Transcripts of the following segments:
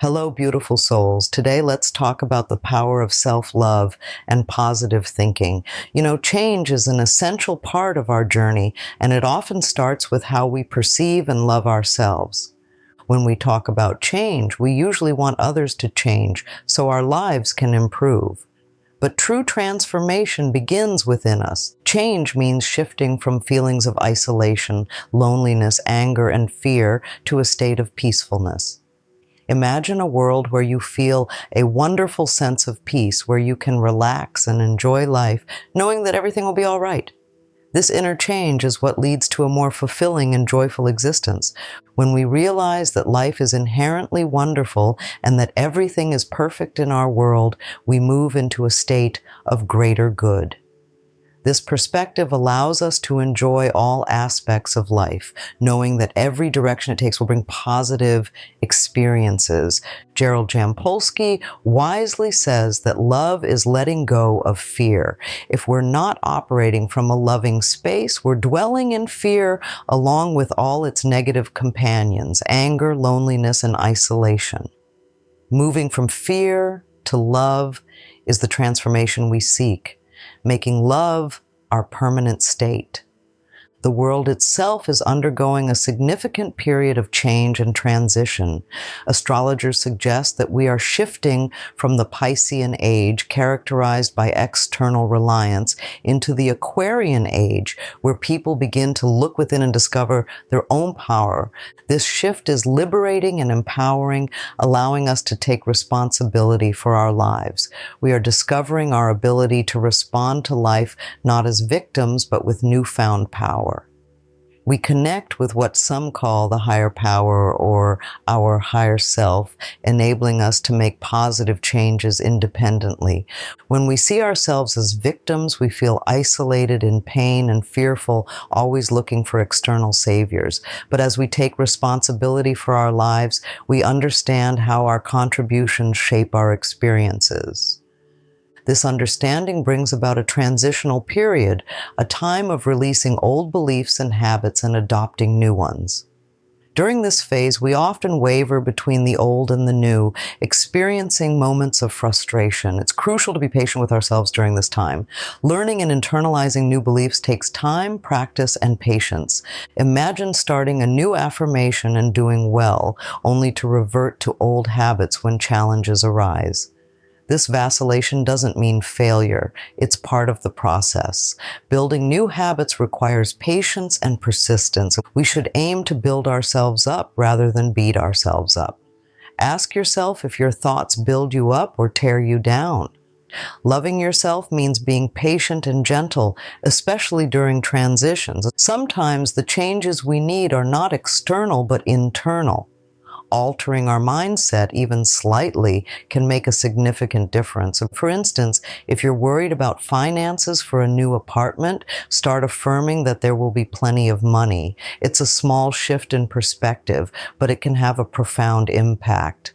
Hello, beautiful souls. Today, let's talk about the power of self-love and positive thinking. Change is an essential part of our journey, and it often starts with how we perceive and love ourselves. When we talk about change, we usually want others to change so our lives can improve. But true transformation begins within us. Change means shifting from feelings of isolation, loneliness, anger, and fear to a state of peacefulness. Imagine a world where you feel a wonderful sense of peace, where you can relax and enjoy life, knowing that everything will be all right. This inner change is what leads to a more fulfilling and joyful existence. When we realize that life is inherently wonderful and that everything is perfect in our world, we move into a state of greater good. This perspective allows us to enjoy all aspects of life, knowing that every direction it takes will bring positive experiences. Gerald Jampolsky wisely says that love is letting go of fear. If we're not operating from a loving space, we're dwelling in fear along with all its negative companions, anger, loneliness, and isolation. Moving from fear to love is the transformation we seek, making love our permanent state. The world itself is undergoing a significant period of change and transition. Astrologers suggest that we are shifting from the Piscean age, characterized by external reliance, into the Aquarian age, where people begin to look within and discover their own power. This shift is liberating and empowering, allowing us to take responsibility for our lives. We are discovering our ability to respond to life not as victims, but with newfound power. We connect with what some call the higher power or our higher self, enabling us to make positive changes independently. When we see ourselves as victims, we feel isolated, in pain, and fearful, always looking for external saviors. But as we take responsibility for our lives, we understand how our contributions shape our experiences. This understanding brings about a transitional period, a time of releasing old beliefs and habits and adopting new ones. During this phase, we often waver between the old and the new, experiencing moments of frustration. It's crucial to be patient with ourselves during this time. Learning and internalizing new beliefs takes time, practice, and patience. Imagine starting a new affirmation and doing well, only to revert to old habits when challenges arise. This vacillation doesn't mean failure. It's part of the process. Building new habits requires patience and persistence. We should aim to build ourselves up rather than beat ourselves up. Ask yourself if your thoughts build you up or tear you down. Loving yourself means being patient and gentle, especially during transitions. Sometimes the changes we need are not external but internal. Altering our mindset even slightly can make a significant difference. For instance, if you're worried about finances for a new apartment, start affirming that there will be plenty of money. It's a small shift in perspective, but it can have a profound impact.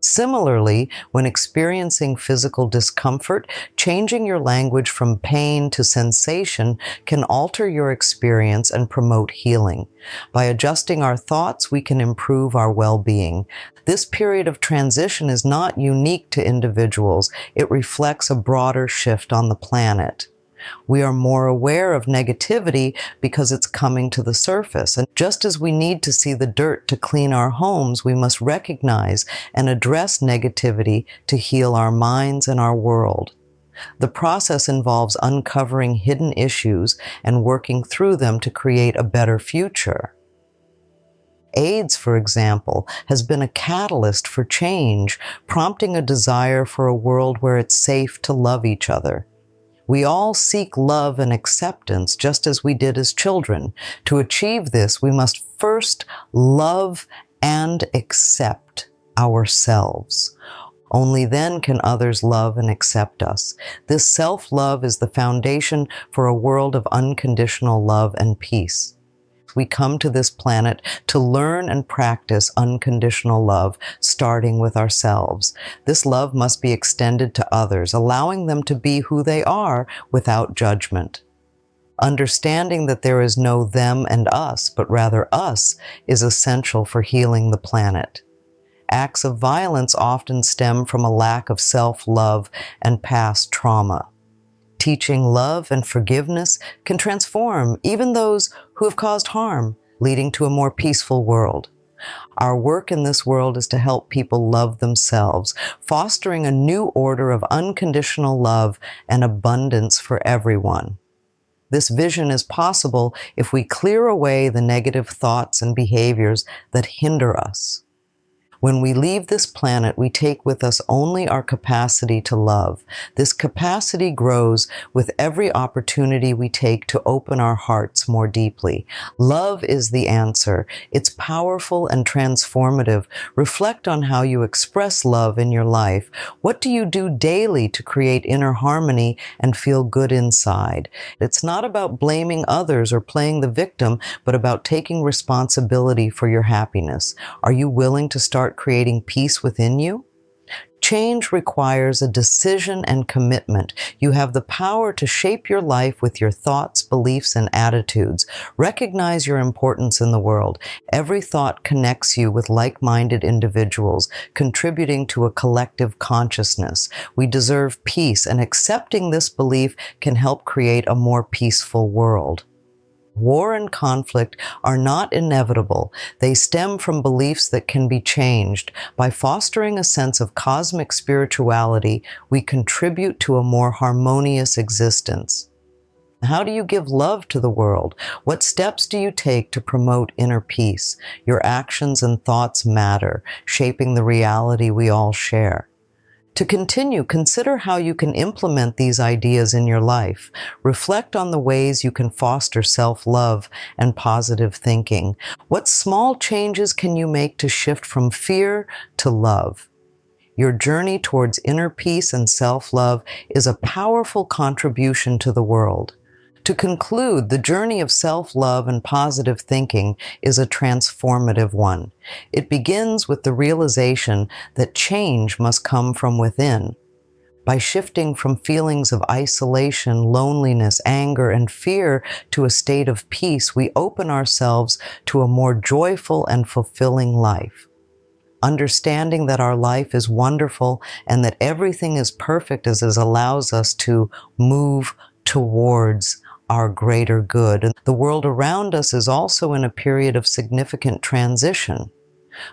Similarly, when experiencing physical discomfort, changing your language from pain to sensation can alter your experience and promote healing. By adjusting our thoughts, we can improve our well-being. This period of transition is not unique to individuals. It reflects a broader shift on the planet. We are more aware of negativity because it's coming to the surface. And just as we need to see the dirt to clean our homes, we must recognize and address negativity to heal our minds and our world. The process involves uncovering hidden issues and working through them to create a better future. AIDS, for example, has been a catalyst for change, prompting a desire for a world where it's safe to love each other. We all seek love and acceptance just as we did as children. To achieve this, we must first love and accept ourselves. Only then can others love and accept us. This self-love is the foundation for a world of unconditional love and peace. We come to this planet to learn and practice unconditional love, starting with ourselves. This love must be extended to others, allowing them to be who they are without judgment. Understanding that there is no them and us, but rather us, is essential for healing the planet. Acts of violence often stem from a lack of self-love and past trauma. Teaching love and forgiveness can transform even those who have caused harm, leading to a more peaceful world. Our work in this world is to help people love themselves, fostering a new order of unconditional love and abundance for everyone. This vision is possible if we clear away the negative thoughts and behaviors that hinder us. When we leave this planet, we take with us only our capacity to love. This capacity grows with every opportunity we take to open our hearts more deeply. Love is the answer. It's powerful and transformative. Reflect on how you express love in your life. What do you do daily to create inner harmony and feel good inside? It's not about blaming others or playing the victim, but about taking responsibility for your happiness. Are you willing to start creating peace within you? Change requires a decision and commitment. You have the power to shape your life with your thoughts, beliefs, and attitudes. Recognize your importance in the world. Every thought connects you with like-minded individuals, contributing to a collective consciousness. We deserve peace, and accepting this belief can help create a more peaceful world. War and conflict are not inevitable. They stem from beliefs that can be changed. By fostering a sense of cosmic spirituality, we contribute to a more harmonious existence. How do you give love to the world? What steps do you take to promote inner peace? Your actions and thoughts matter, shaping the reality we all share. To continue, consider how you can implement these ideas in your life. Reflect on the ways you can foster self-love and positive thinking. What small changes can you make to shift from fear to love? Your journey towards inner peace and self-love is a powerful contribution to the world. To conclude, the journey of self-love and positive thinking is a transformative one. It begins with the realization that change must come from within. By shifting from feelings of isolation, loneliness, anger, and fear to a state of peace, we open ourselves to a more joyful and fulfilling life. Understanding that our life is wonderful and that everything is perfect allows us to move towards our greater good. And the world around us is also in a period of significant transition.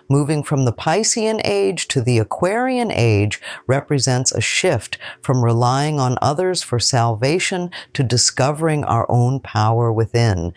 Moving from the Piscean age to the Aquarian age represents a shift from relying on others for salvation to discovering our own power within.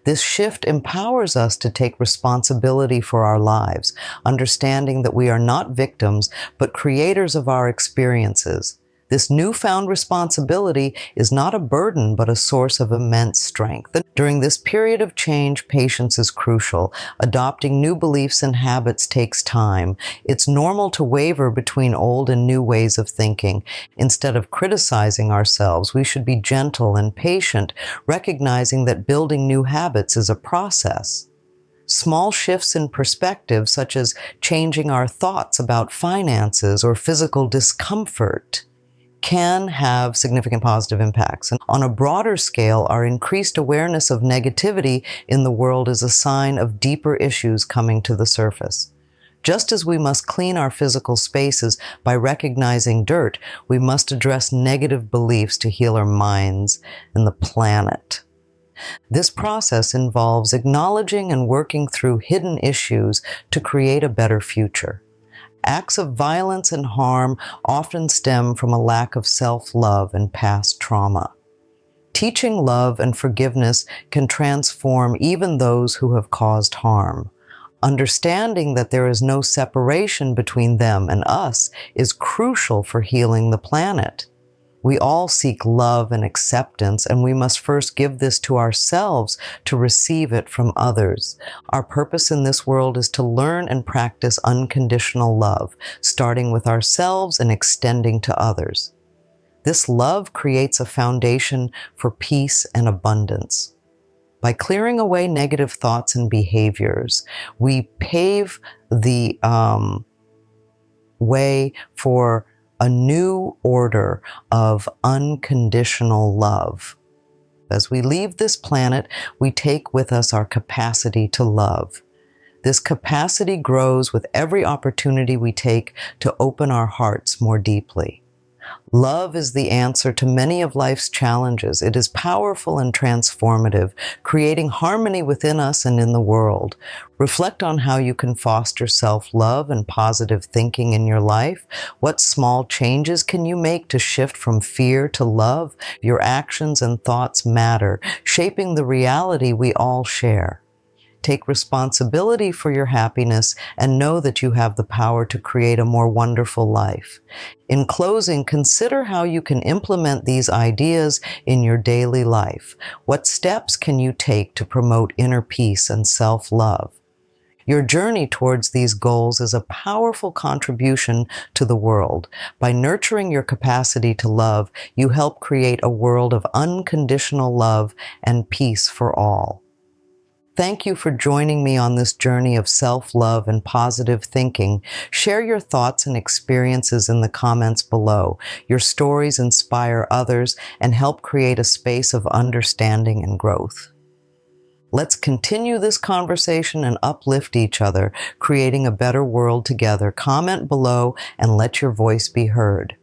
This shift empowers us to take responsibility for our lives, understanding that we are not victims, but creators of our experiences. This newfound responsibility is not a burden, but a source of immense strength. During this period of change, patience is crucial. Adopting new beliefs and habits takes time. It's normal to waver between old and new ways of thinking. Instead of criticizing ourselves, we should be gentle and patient, recognizing that building new habits is a process. Small shifts in perspective, such as changing our thoughts about finances or physical discomfort, can have significant positive impacts. And on a broader scale, our increased awareness of negativity in the world is a sign of deeper issues coming to the surface. Just as we must clean our physical spaces by recognizing dirt, we must address negative beliefs to heal our minds and the planet. This process involves acknowledging and working through hidden issues to create a better future. Acts of violence and harm often stem from a lack of self-love and past trauma. Teaching love and forgiveness can transform even those who have caused harm. Understanding that there is no separation between them and us is crucial for healing the planet. We all seek love and acceptance, and we must first give this to ourselves to receive it from others. Our purpose in this world is to learn and practice unconditional love, starting with ourselves and extending to others. This love creates a foundation for peace and abundance. By clearing away negative thoughts and behaviors, we pave the way for a new order of unconditional love. As we leave this planet, we take with us our capacity to love. This capacity grows with every opportunity we take to open our hearts more deeply. Love is the answer to many of life's challenges. It is powerful and transformative, creating harmony within us and in the world. Reflect on how you can foster self-love and positive thinking in your life. What small changes can you make to shift from fear to love? Your actions and thoughts matter, shaping the reality we all share. Take responsibility for your happiness and know that you have the power to create a more wonderful life. In closing, consider how you can implement these ideas in your daily life. What steps can you take to promote inner peace and self-love? Your journey towards these goals is a powerful contribution to the world. By nurturing your capacity to love, you help create a world of unconditional love and peace for all. Thank you for joining me on this journey of self-love and positive thinking. Share your thoughts and experiences in the comments below. Your stories inspire others and help create a space of understanding and growth. Let's continue this conversation and uplift each other, creating a better world together. Comment below and let your voice be heard.